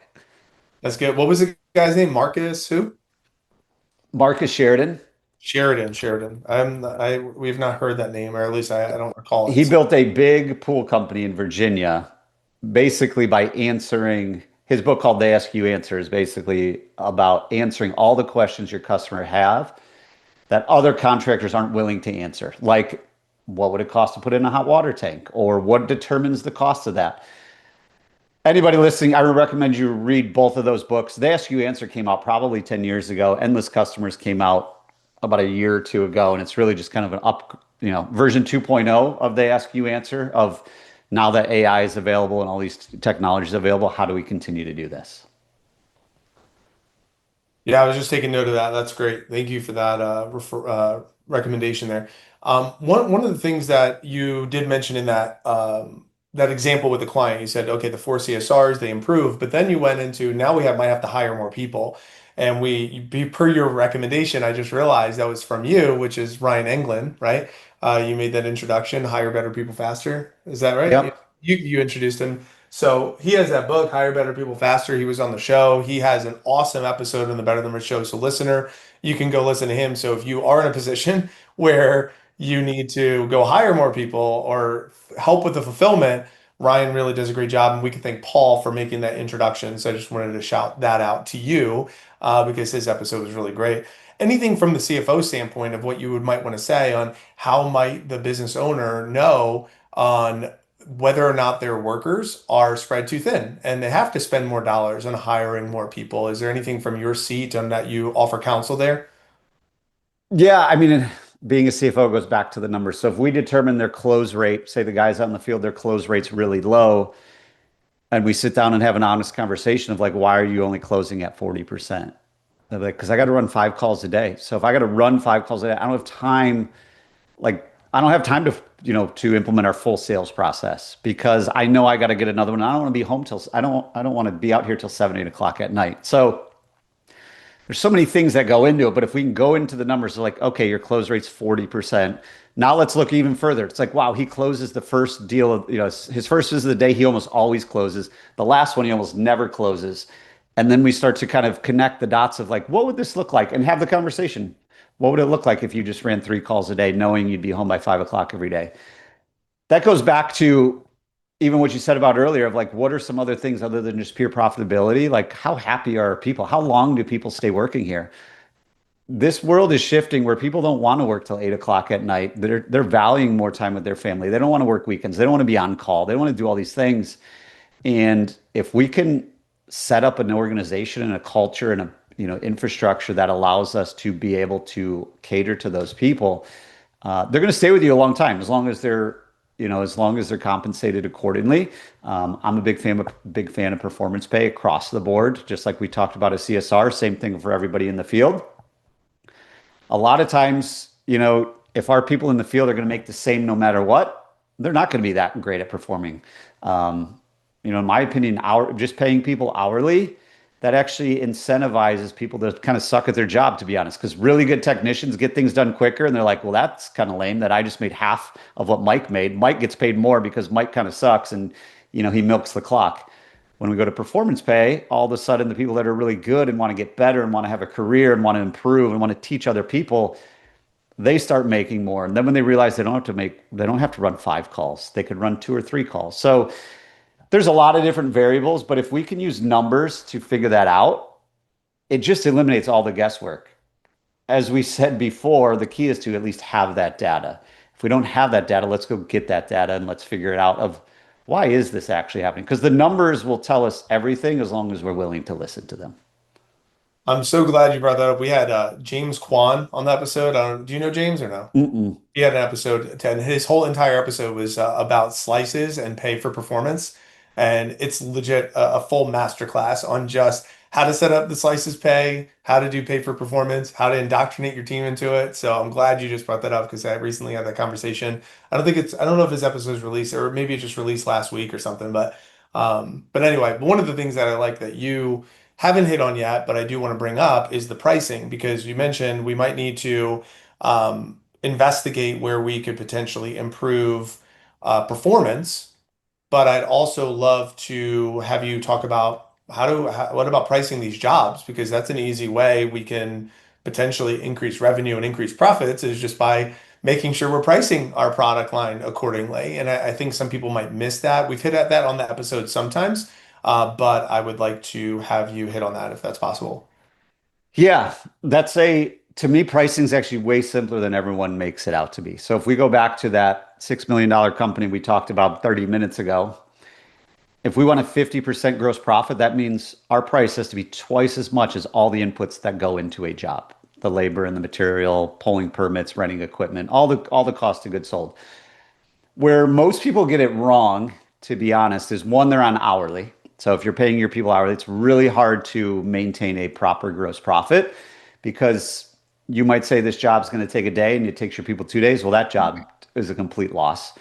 That's good. What was the guy's name? Marcus who? Marcus Sheridan. Sheridan. We've not heard that name, or at least I don't recall He it. built a big pool company in Virginia, basically by answering his book called They Ask You Answer is basically about answering all the questions your customer have that other contractors aren't willing to answer. Like, what would it cost to put in a hot water tank? Or what determines the cost of that? Anybody listening, I would recommend you read both of those books. They Ask You Answer came out probably 10 years ago. Endless Customers came out about a year or 2 ago. And it's really just kind of an version 2.0 of They Ask You Answer of now that AI is available and all these technologies available, how do we continue to do this? Yeah, I was just taking note of that. That's great. Thank you for that recommendation there. One of the things that you did mention in that example with the client, you said, okay, the 4 CSRs, they improve, but then you went into now might have to hire more people. And per your recommendation, I just realized that was from you, which is Ryan Englund, right? You made that introduction, Hire Better People Faster. Is that right? Yep. You introduced him. So he has that book, Hire Better People Faster. He was on the show. He has an awesome episode on the Better Than Rich show. So listener, you can go listen to him. So if you are in a position where you need to go hire more people or help with the fulfillment, Ryan really does a great job. And we can thank Paul for making that introduction. So I just wanted to shout that out to you because his episode was really great. Anything from the CFO standpoint of what you might want to say on how might the business owner know on whether or not their workers are spread too thin and they have to spend more dollars on hiring more people? Is there anything from your seat on that you offer counsel there? Yeah, I mean, being a CFO goes back to the numbers. So if we determine their close rate, say the guys out in the field, their close rate's really low, and we sit down and have an honest conversation of like, why are you only closing at 40%? They're like, because I got to run 5 calls a day. So if I got to run 5 calls a day, I don't have time. Like, I don't have time to implement our full sales process because I know I got to get another one. I don't want to be home till I don't want to be out here till 7, 8 o'clock at night. So there's so many things that go into it, but if we can go into the numbers like, okay, your close rate's 40%. Now let's look even further. It's like, wow, he closes the first deal of, his first visit of the day, he almost always closes. The last one, he almost never closes. And then we start to kind of connect the dots of like, what would this look like? And have the conversation. What would it look like if you just ran 3 calls a day, knowing you'd be home by 5 o'clock every day? That goes back to even what you said about earlier of like, what are some other things other than just pure profitability? Like, how happy are people? How long do people stay working here? This world is shifting where people don't want to work till 8 o'clock at night. They're valuing more time with their family. They don't want to work weekends. They don't want to be on call. They don't want to do all these things. And if we can set up an organization and a culture and a infrastructure that allows us to be able to cater to those people, they're going to stay with you a long time as long as they're compensated accordingly. I'm a big fan of performance pay across the board, just like we talked about a CSR. Same thing for everybody in the field. A lot of times, if our people in the field are going to make the same no matter what, they're not going to be that great at performing. In my opinion, just paying people hourly that actually incentivizes people to kind of suck at their job, to be honest, because really good technicians get things done quicker. And they're like, well, that's kind of lame that I just made half of what Mike made. Mike gets paid more because Mike kind of sucks and, he milks the clock. When we go to performance pay, all of a sudden the people that are really good and want to get better and want to have a career and want to improve and want to teach other people, they start making more. And then when they realize they don't have to run 5 calls, they could run 2 or 3 calls. So there's a lot of different variables, but if we can use numbers to figure that out, it just eliminates all the guesswork. As we said before, the key is to at least have that data. If we don't have that data, let's go get that data and let's figure it out of why is this actually happening? Because the numbers will tell us everything as long as we're willing to listen to them. I'm so glad you brought that up. We had James Kwan on the episode. Do you know James or no? Mm-mm. He had an episode, and his whole entire episode was about slices and pay for performance. And it's legit a full masterclass on just how to set up the slices pay, how to do pay for performance, how to indoctrinate your team into it. So I'm glad you just brought that up because I recently had that conversation. I don't know if his episode was released or maybe it just released last week or something. But anyway, one of the things that I like that you haven't hit on yet, but I do want to bring up is the pricing because you mentioned we might need to investigate where we could potentially improve performance. But I'd also love to have you talk about what about pricing these jobs? Because that's an easy way we can potentially increase revenue and increase profits is just by making sure we're pricing our product line accordingly. And I think some people might miss that. We've hit at that on the episode sometimes, but I would like to have you hit on that if that's possible. Yeah, to me, pricing is actually way simpler than everyone makes it out to be. So if we go back to that $6 million company we talked about 30 minutes ago, if we want a 50% gross profit, that means our price has to be twice as much as all the inputs that go into a job, the labor and the material, pulling permits, renting equipment, all the cost of goods sold. Where most people get it wrong, to be honest, is one, they're on hourly. So if you're paying your people hourly, it's really hard to maintain a proper gross profit because you might say this job's going to take a day and it takes your people 2 days. Well, that job is a complete loss.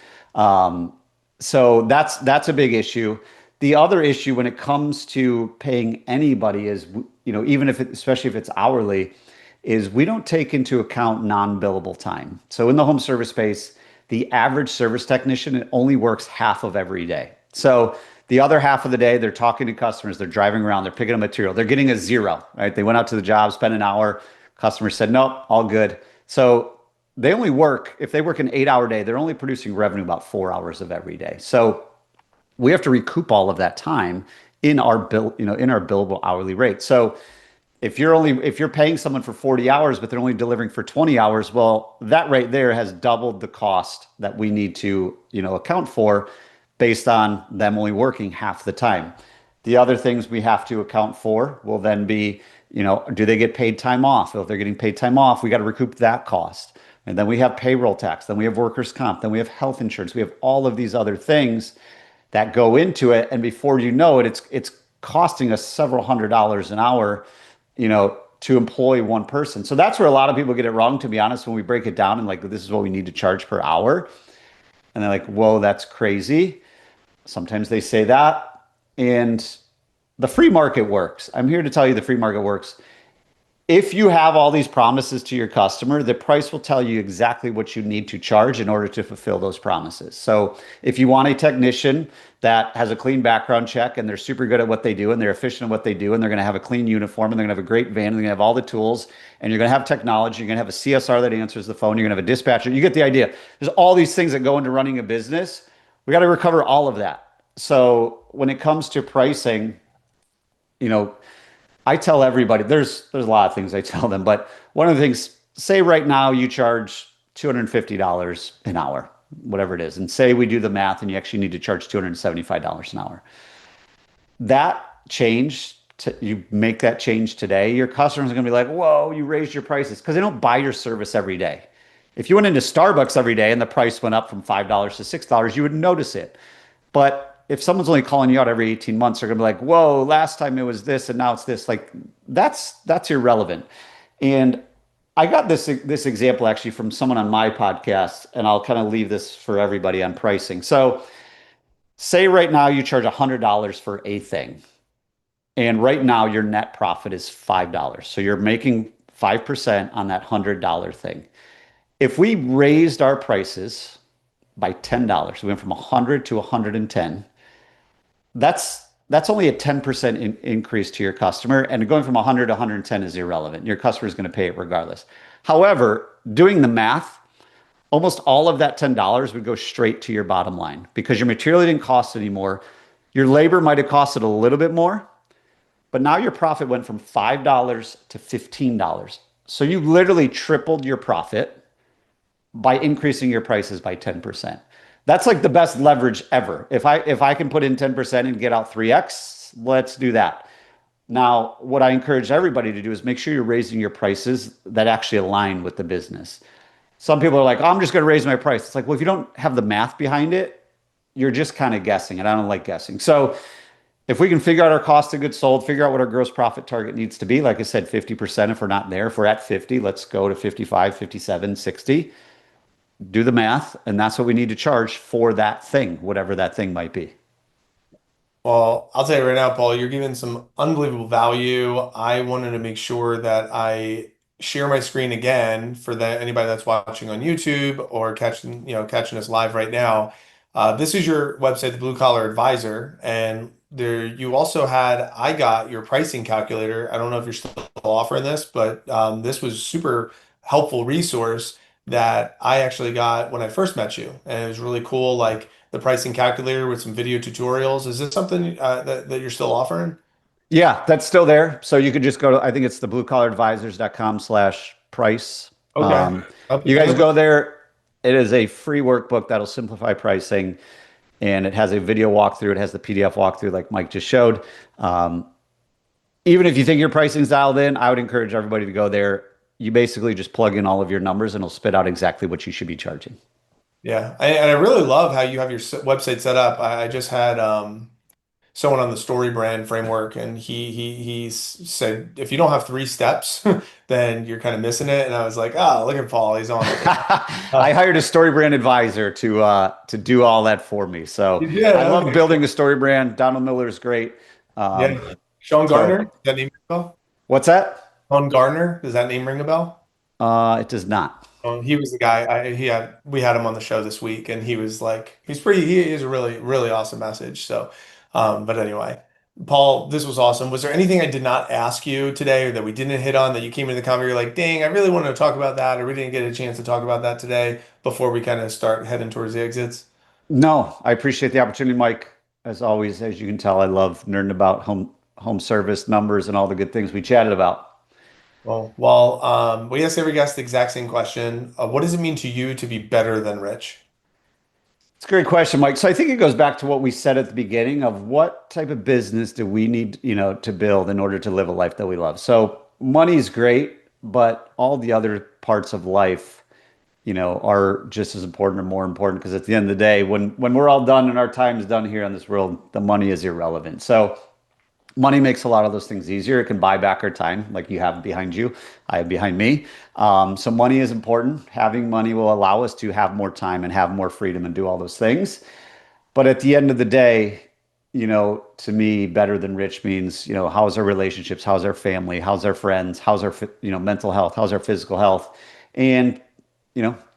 So that's a big issue. The other issue when it comes to paying anybody is, even especially if it's hourly, is we don't take into account non-billable time. So in the home service space, the average service technician only works half of every day. So the other half of the day, they're talking to customers, they're driving around, they're picking up material, they're getting a zero, right? They went out to the job, spent an hour, customer said, nope, all good. So if they work an 8-hour day, they're only producing revenue about 4 hours of every day. So we have to recoup all of that time in our billable hourly rate. So if you're paying someone for 40 hours, but they're only delivering for 20 hours, well, that right there has doubled the cost that we need to, account for based on them only working half the time. The other things we have to account for will then be, do they get paid time off? If they're getting paid time off, we got to recoup that cost. And then we have payroll tax, then we have workers' comp, then we have health insurance. We have all of these other things that go into it. And before you know it, it's costing us several $100s an hour, to employ one person. So that's where a lot of people get it wrong, to be honest, when we break it down and like, this is what we need to charge per hour. And they're like, whoa, that's crazy. Sometimes they say that. And the free market works. I'm here to tell you the free market works. If you have all these promises to your customer, the price will tell you exactly what you need to charge in order to fulfill those promises. So if you want a technician that has a clean background check and they're super good at what they do and they're efficient at what they do and they're going to have a clean uniform and they're going to have a great van and they're going to have all the tools and you're going to have technology, you're going to have a CSR that answers the phone, you're going to have a dispatcher, you get the idea. There's all these things that go into running a business. We got to recover all of that. So when it comes to pricing, I tell everybody, there's a lot of things I tell them, but one of the things, say right now you charge $250 an hour, whatever it is, and say we do the math and you actually need to charge $275 an hour. That change, you make that change today, your customers are going to be like, whoa, you raised your prices, because they don't buy your service every day. If you went into Starbucks every day and the price went up from $5 to $6, you would notice it. But if someone's only calling you out every 18 months, they're gonna be like, whoa, last time it was this and now it's this. Like that's irrelevant. And I got this example actually from someone on my podcast, and I'll kind of leave this for everybody on pricing. So say right now you charge $100 for a thing. And right now, your net profit is $5. So you're making 5% on that $100 thing. If we raised our prices by $10, we went from 100 to 110, that's only a 10% increase to your customer. And going from 100 to 110 is irrelevant. Your customer is going to pay it regardless. However, doing the math, almost all of that $10 would go straight to your bottom line because your material didn't cost anymore. Your labor might have costed a little bit more, but now your profit went from $5 to $15. So you literally tripled your profit by increasing your prices by 10%. That's like the best leverage ever. If I can put in 10% and get out 3x, let's do that. Now, what I encourage everybody to do is make sure you're raising your prices that actually align with the business. Some people are like, oh, I'm just going to raise my price. It's like, well, if you don't have the math behind it, you're just kind of guessing, and I don't like guessing. So if we can figure out our cost of goods sold, figure out what our gross profit target needs to be, like I said, 50% if we're not there. If we're at 50, let's go to 55, 57, 60. Do the math, and that's what we need to charge for that thing, whatever that thing might be. Well, I'll tell you right now, Paul, you're giving some unbelievable value. I wanted to make sure that I share my screen again for anybody that's watching on YouTube or catching us live right now. This is your website, the Blue Collar Advisor, and there you also I got your pricing calculator. I don't know if you're still offering this, but this was super helpful resource that I actually got when I first met you, and it was really cool. Like the pricing calculator with some video tutorials. Is this something that you're still offering? Yeah, that's still there. So you could just go to, I think it's the bluecollaradvisors.com/price. Okay. You guys go there. It is a free workbook that'll simplify pricing, and it has a video walkthrough. It has the PDF walkthrough like Mike just showed. Even if you think your pricing's dialed in, I would encourage everybody to go there. You basically just plug in all of your numbers and it'll spit out exactly what you should be charging. Yeah, and I really love how you have your website set up. I just had someone on the story brand framework, and he said if you don't have three steps, then you're kind of missing it. And I was like, oh, look at Paul, he's on it. I hired a story brand advisor to do all that for me. So Yeah, I love okay. building a story brand. Donald Miller is great. Yeah, Sean So Gardner, does that name ring a bell? what's that? Sean Gardner, does that name ring a bell? It does not. He was the guy we had him on the show this week, and he was like he is a really awesome message. So, but anyway, Paul, this was awesome. Was there anything I did not ask you today or that we didn't hit on that you came into the conversation, you're like, dang, I really wanted to talk about that, or we didn't get a chance to talk about that today before we kind of start heading towards the exits? No, I appreciate the opportunity, Mike. As always, as you can tell, I love nerding about home service numbers and all the good things we chatted about. Well, we ask every guest the exact same question. What does it mean to you to be better than rich? It's a great question, Mike. So I think it goes back to what we said at the beginning of what type of business do we need, to build in order to live a life that we love. So money is great, but all the other parts of life, are just as important or more important because at the end of the day, when we're all done and our time is done here on this world, the money is irrelevant. So money makes a lot of those things easier. It can buy back our time, like you have behind you, I have behind me. So money is important. Having money will allow us to have more time and have more freedom and do all those things. But at the end of the day, to me, better than rich means, how's our relationships, how's our family, how's our friends, how's our, mental health, how's our physical health, and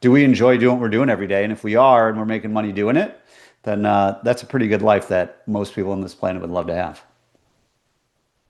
do we enjoy doing what we're doing every day? And if we are, and we're making money doing it, then that's a pretty good life that most people on this planet would love to have.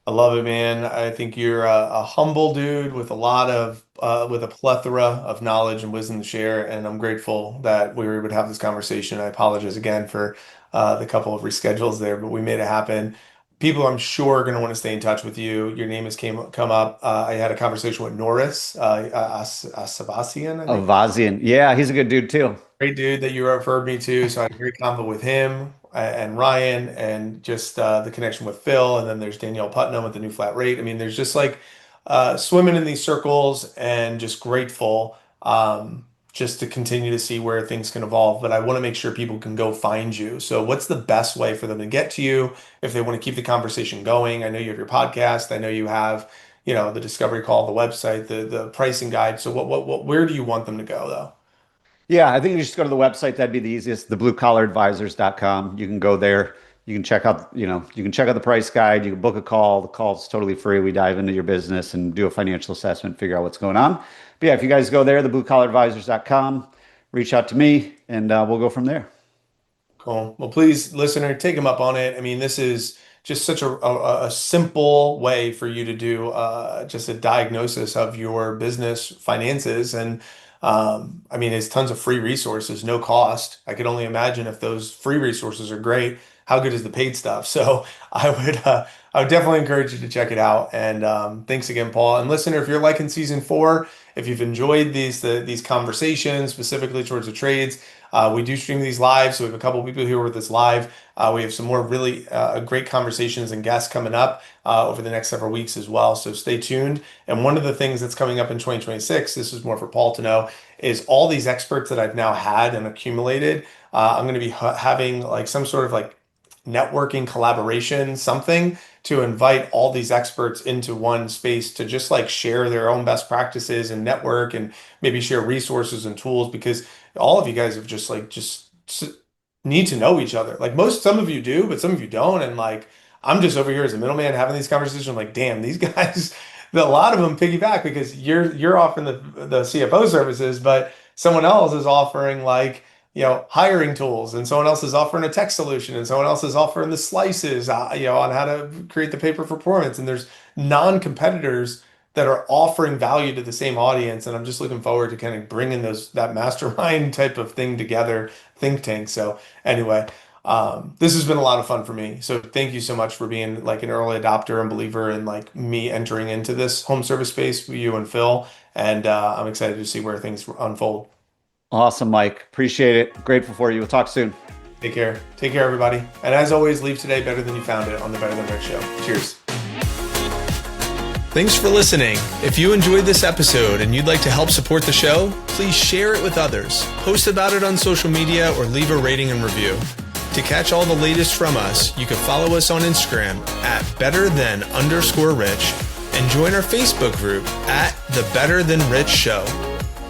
I love it, man. I think you're a humble dude with with a plethora of knowledge and wisdom to share, and I'm grateful that we were able to have this conversation. I apologize again for the couple of reschedules there, but we made it happen. People, I'm sure, are going to want to stay in touch with you. Your name has come up. I had a conversation with Norris Asabasian, I think. Avazian. Yeah, he's a good dude too. Great dude that you referred me to. So I had a great convo with him and Ryan, and just the connection with Phil. And then there's Danielle Putnam with the new flat rate. I mean, there's just like swimming in these circles and just grateful just to continue to see where things can evolve. But I want to make sure people can go find you. So what's the best way for them to get to you if they want to keep the conversation going? I know you have your podcast. I know you have, the discovery call, the website, the pricing guide. So where do you want them to go though? Yeah, I think you just go to the website. That'd be the easiest, thebluecollaradvisors.com. You can go there. You can check out, you can check out the price guide. You can book a call. The call's totally free. We dive into your business and do a financial assessment, figure out what's going on. But yeah, if you guys go there, thebluecollaradvisors.com, reach out to me, and we'll go from there. Cool. Well, please, listener, take them up on it. I mean, this is just such a simple way for you to do just a diagnosis of your business finances. And I mean, it's tons of free resources, no cost. I could only imagine if those free resources are great, how good is the paid stuff? So I would definitely encourage you to check it out. And thanks again, Paul. And listener, if you're liking season 4, if you've enjoyed these conversations specifically towards the trades, we do stream these live. So we have a couple of people here with us live. We have some more really great conversations and guests coming up over the next several weeks as well. So stay tuned. And one of the things that's coming up in 2026, this is more for Paul to know, is all these experts that I've now had and accumulated. I'm going to be having like some sort of like networking collaboration, something to invite all these experts into one space to just like share their own best practices and network and maybe share resources and tools, because all of you guys have just need to know each other. Like some of you do, but some of you don't. And like, I'm just over here as a middleman having these conversations. I'm like, damn, these guys, a lot of them piggyback because you're offering the CFO services, but someone else is offering like, hiring tools, and someone else is offering a tech solution, and someone else is offering the slices, on how to create the pay for performance. And there's non-competitors that are offering value to the same audience. And I'm just looking forward to kind of bringing that mastermind type of thing together, think tank. So anyway, this has been a lot of fun for me. So thank you so much for being like an early adopter and believer in like me entering into this home service space with you and Phil. And I'm excited to see where things unfold. Awesome, Mike. Appreciate it. Grateful for you. We'll talk soon. Take care. Take care, everybody. And as always, leave today better than you found it on the Better Than Rich Show. Cheers. Thanks for listening. If you enjoyed this episode and you'd like to help support the show, please share it with others, post about it on social media, or leave a rating and review. To catch all the latest from us, you can follow us on Instagram at betterthan_rich and join our Facebook group at the Better Than Rich Show.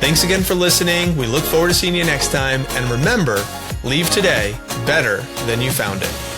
Thanks again for listening. We look forward to seeing you next time. And remember, leave today better than you found it.